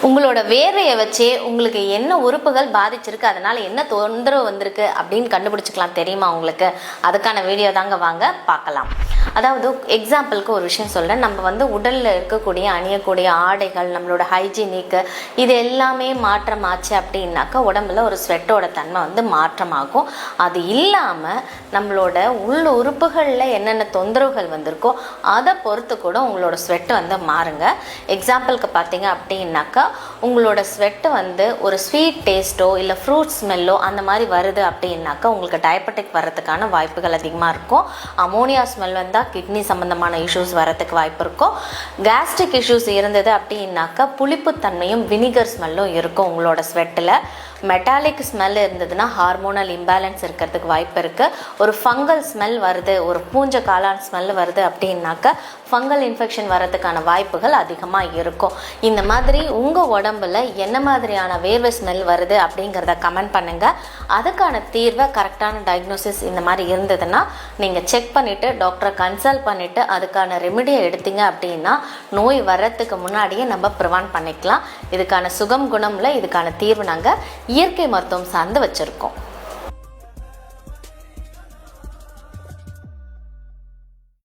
உங்களோட வேர்வையை வச்சே உங்களுக்கு என்ன உறுப்புகள் பாதிச்சிருக்கு, அதனால என்ன தொந்தரவு வந்திருக்கு அப்படின்னு கண்டுபிடிச்சிக்கலாம். தெரியுமா உங்களுக்கு? அதுக்கான வீடியோ தாங்க, வாங்க பார்க்கலாம். அதாவது எக்ஸாம்பிளுக்கு ஒரு விஷயம் சொல்கிறேன். நம்ம உடலில் இருக்கக்கூடிய அணியக்கூடிய ஆடைகள், நம்மளோட ஹைஜீனிக்கு இது எல்லாமே மாற்றமாச்சு அப்படின்னாக்கா உடம்புல ஒரு ஸ்வெட்டோட தன்மை மாற்றமாகும். அது இல்லாமல் நம்மளோட உள்ள உறுப்புகளில் என்னென்ன தொந்தரவுகள் வந்திருக்கோ அதை பொறுத்து கூட உங்களோட ஸ்வெட்டு மாறுங்க. எக்ஸாம்பிளுக்கு பார்த்தீங்க அப்படின்னாக்கா உங்களோட ஸ்வெட்டு ஒரு ஸ்வீட் டேஸ்ட்டோ இல்லை ஃப்ரூட் ஸ்மெல்லோ அந்த மாதிரி வருது அப்படின்னாக்கா உங்களுக்கு டயபெட்டிக் வரதுக்கான வாய்ப்புகள் அதிகமாக இருக்கும். அமோனியா ஸ்மெல் வந்தால் கிட்னி சம்மந்தமான இஷ்யூஸ் வரதுக்கு வாய்ப்பு இருக்கும். கேஸ்ட்ரிக் இஷ்யூஸ் இருந்தது அப்படின்னாக்கா புளிப்புத்தன்மையும் வினிகர் ஸ்மெல்லும் இருக்கும் உங்களோட ஸ்வெட்டில். மெட்டாலிக் ஸ்மெல் இருந்ததுன்னா ஹார்மோனல் இம்பேலன்ஸ் இருக்கிறதுக்கு வாய்ப்பு இருக்குது. ஒரு ஃபங்கல் ஸ்மெல் வருது, ஒரு பூஞ்ச காளான் ஸ்மெல் வருது அப்படின்னாக்கா ஃபங்கல் இன்ஃபெக்ஷன் வரதுக்கான வாய்ப்புகள் அதிகமாக இருக்கும். இந்த மாதிரி உங்கள் உடம்புல என்ன மாதிரியான வேர்வை ஸ்மெல் வருது அப்படிங்கிறத கமெண்ட் பண்ணுங்கள். அதுக்கான தீர்வை, கரெக்டான டயக்னோசிஸ் இந்த மாதிரி இருந்ததுன்னா நீங்கள் செக் பண்ணிவிட்டு டாக்டரை கன்சல்ட் பண்ணிவிட்டு அதுக்கான ரெமிடியை எடுத்தீங்க அப்படின்னா நோய் வர்றதுக்கு முன்னாடியே நம்ம ப்ரிவென்ட் பண்ணிக்கலாம். இதுக்கான சுகம் குணம்ல இதுக்கான தீர்வு நாங்கள் இயற்கை மருத்துவம் சார்ந்து வச்சுருக்கோம்.